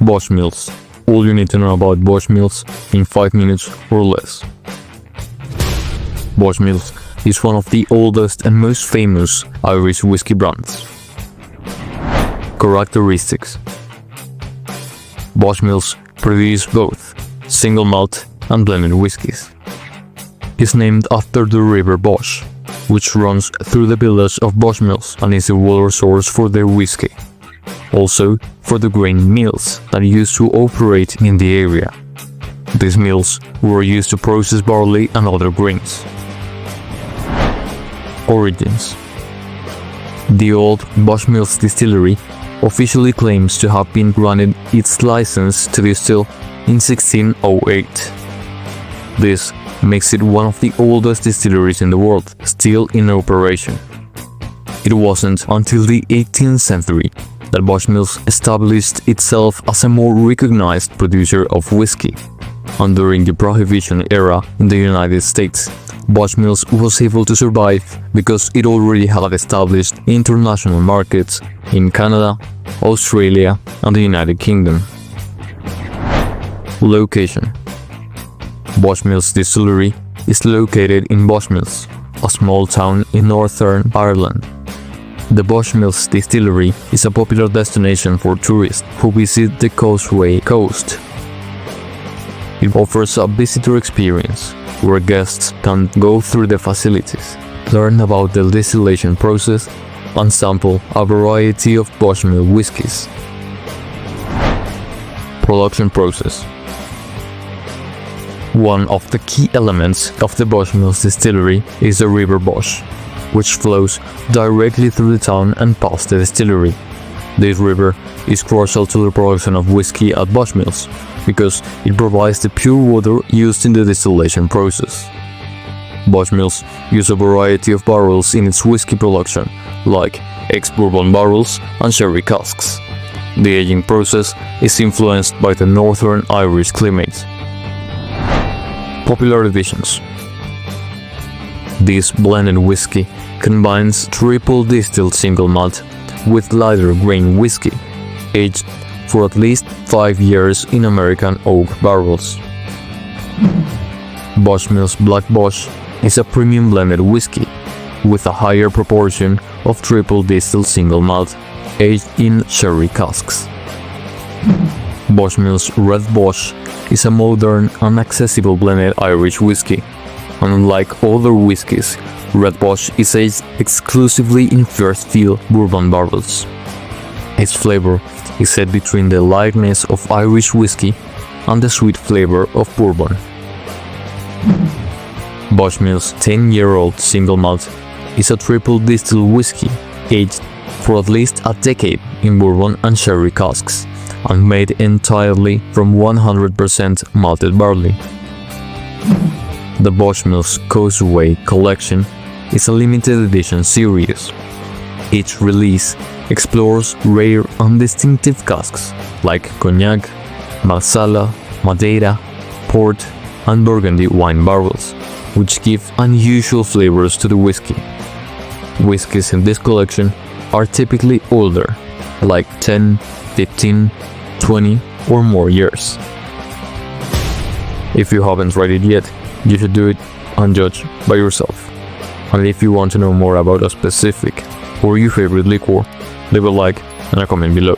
Bushmills. All you need to know about Bushmills in 5 minutes or less. Bushmills is one of the oldest and most famous Irish whiskey brands. Characteristics: Bushmills produce both single malt and blended whiskies. It's named after the river Bush, which runs through the village of Bushmills and is a water source for their whiskey. Also for the grain mills that used to operate in the area. These mills were used to process barley and other grains. Origins: The old Bushmills distillery officially claims to have been granted its license to distill in 1608. This makes it one of the oldest distilleries in the world still in operation. It wasn't until the 18th century that Bushmills established itself as a more recognized producer of whiskey, and during the Prohibition era in the United States, Bushmills was able to survive because it already had established international markets in Canada, Australia, and the United Kingdom. Location: Bushmills Distillery is located in Bushmills, a small town in Northern Ireland. The Bushmills Distillery is a popular destination for tourists who visit the Causeway Coast. It offers a visitor experience where guests can go through the facilities, learn about the distillation process, and sample a variety of Bushmill whiskies. Production process: One of the key elements of the Bushmills distillery is the River Bush, which flows directly through the town and past the distillery. This river is crucial to the production of whiskey at Bushmills because it provides the pure water used in the distillation process. Bushmills use a variety of barrels in its whiskey production, like ex-bourbon barrels and sherry casks. The aging process is influenced by the northern Irish climate. Popular editions: This blended whiskey combines triple distilled single malt with lighter grain whiskey, aged for at least 5 years in American oak barrels. Bushmills Black Bush is a premium blended whiskey with a higher proportion of triple distilled single malt, aged in sherry casks. Bushmills Red Bush is a modern and accessible blended Irish whiskey. Unlike other whiskies, Red Bush is aged exclusively in first fill bourbon barrels. Its flavor is set between the lightness of Irish whiskey and the sweet flavor of bourbon. Bushmills 10-year-old single malt is a triple distilled whiskey aged for at least a decade in bourbon and sherry casks and made entirely from 100% malted barley. The Bushmills Causeway Collection is a limited edition series. Each release explores rare and distinctive casks like cognac, marsala, madeira, port, and burgundy wine barrels, which give unusual flavors to the whiskey. Whiskies in this collection are typically older, like 10, 15, 20 or more years. If you haven't tried it yet, you should do it and judge by yourself. And if you want to know more about a specific or your favorite liqueur, leave a like and a comment below.